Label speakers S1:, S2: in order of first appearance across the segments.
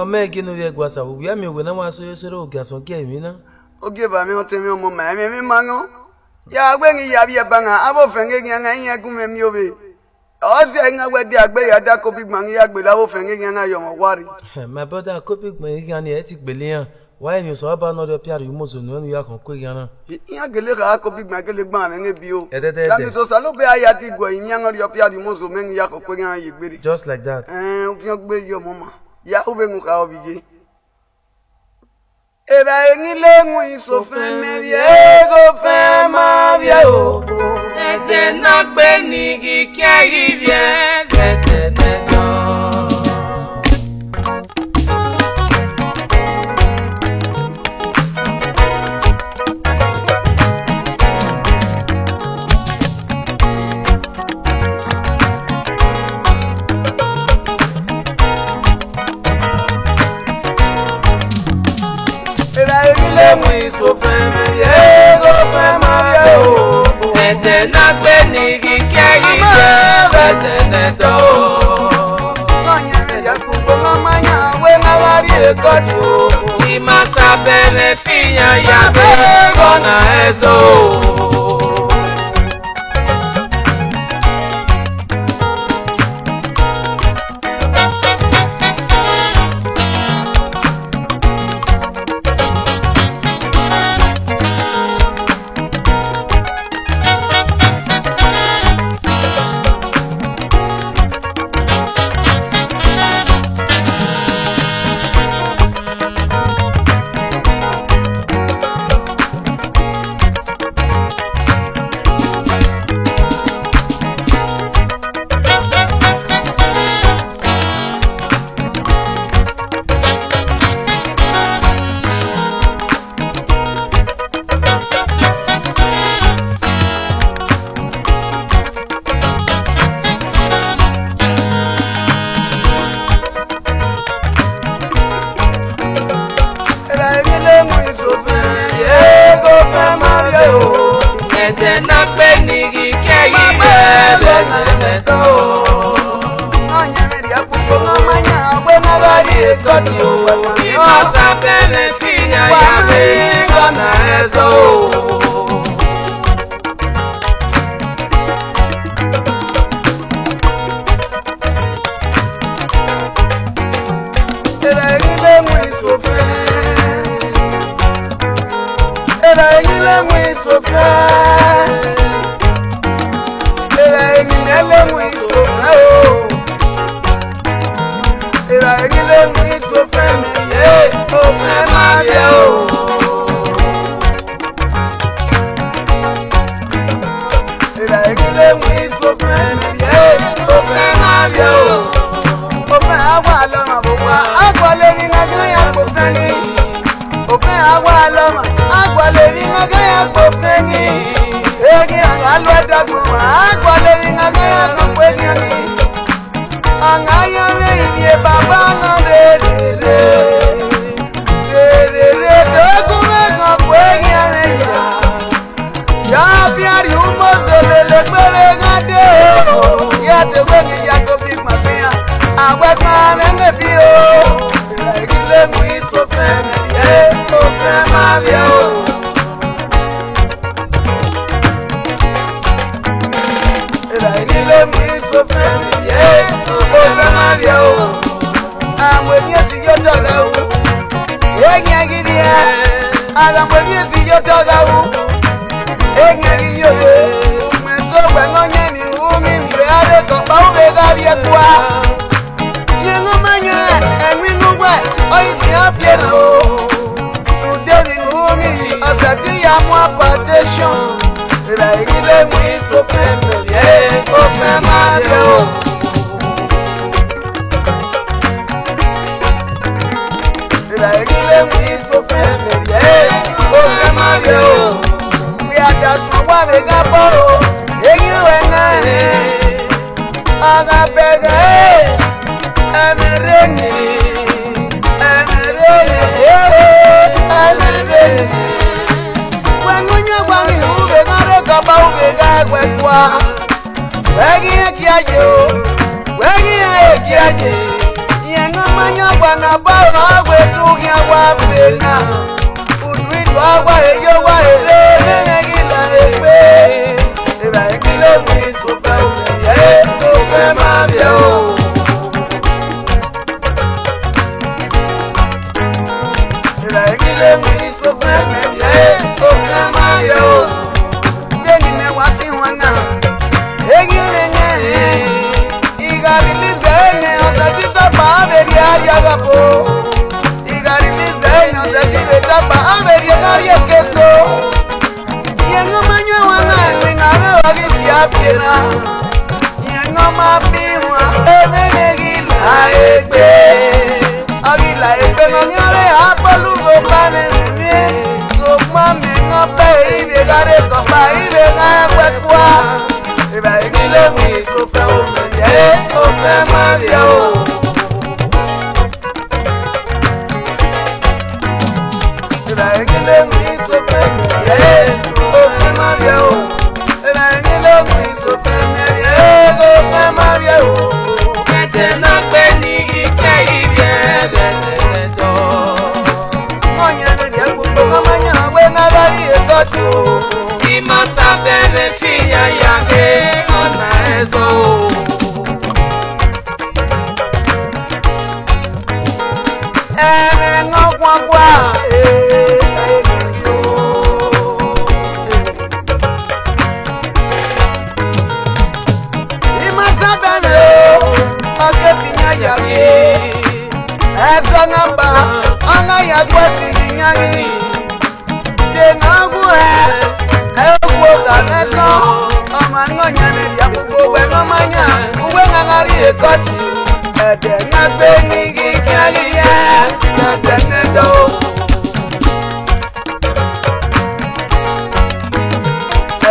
S1: making no guasa, we are me when I was so gas on Kevin.
S2: O give a me o temi o mo ma me mango. Ya gbe ni ya bi e banga abo fenge yan yan ku me mi obe. O se nga we di agbe ya da ko big man ya gbe lawo fenge yan ayo mo wari.
S1: My brother copy me yan e ti gbele why you so about no de piare mo so no ya kan ko yan.
S2: Yan gele ga ko big man gele gba me bi o. La mi so salo be aya ti go yan ri o piare mo so me ya ko yan yi gbere.
S1: Just like that.
S2: O fi gbe yo mo ma. Ya o be ngu ka o bije. Eba engile mu isofe me viego fe ma viego.
S1: Ede na gbe ni gi keri vie vete ne no. Si más sabe finya ya ve gonna eso.
S2: Wegi agwa na bawa agwa etugi agwa pena. Uduidu agwa eyo wa ele nenegila egbe. Eba egile mi sofe umeye sofe mabia o. Eba egile mi sofe umeye sofe mabia o. Deni me wasi wana. Egile nye. Igarilize ne osatita pa aberi ariagapo. Igarilize ne osatita pa aberi ariakeso. Yengo manya wana ngare wagi siapena. Yengo mabiwa enegila egbe. Agila egbe ngare apolugo pane ne. Sokma mengo pe ibe gare kopa ibe ngakwa kwa. Eba egile mi sofe umeye sofe mabia o. Eba egile mi sofe umeye sofe mabia o. Eba egile mi sofe umeye sofe mabia o.
S1: Kete na pe ni ike ibe benedo.
S2: Monya ne dia kuko manya we na gari ekotu.
S1: Imasa bebe fiya yake ona ezo.
S2: Ngokwa Imasa bebe oke pinya yake. Esa namba anga yakwa sinyani. Dengagu Ewo ganeso Omango nyane dia kubo we mamanya Uwe ngangari ekoti Ede ngakbe nigi kiagi ya Nade nedo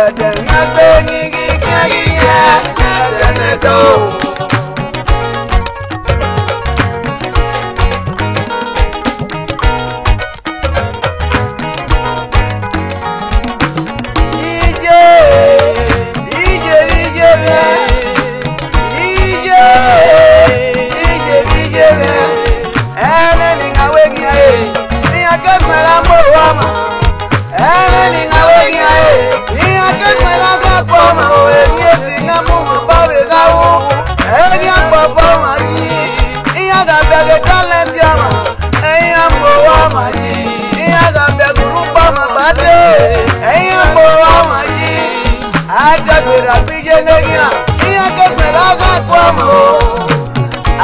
S2: Ede ngakbe nigi kiagi ya Nade nedo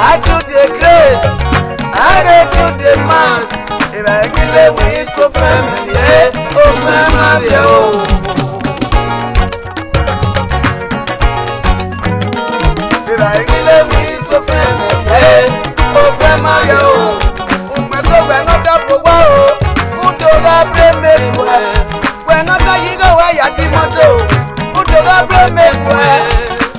S2: I do the grace, I do the man. If I give it me so family, oh family, oh. If I give it me so family, oh family, oh. My so we're not up for wow. Who do that blame me? We're not a you go away at the motto. Who do that blame me?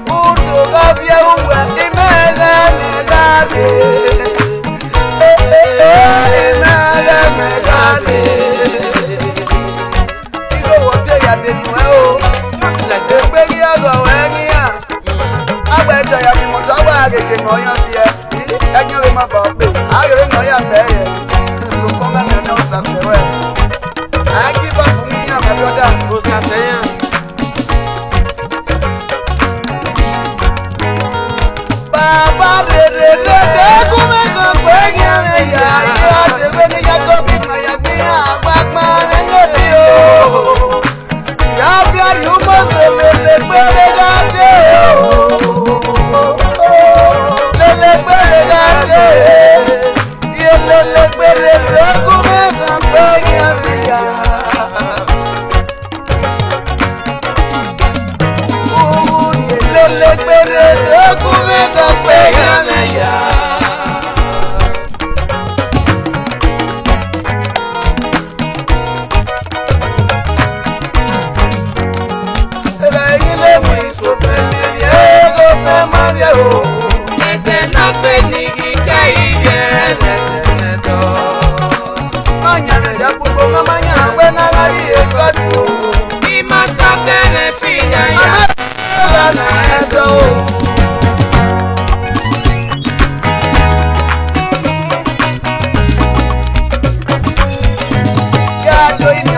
S2: yo ino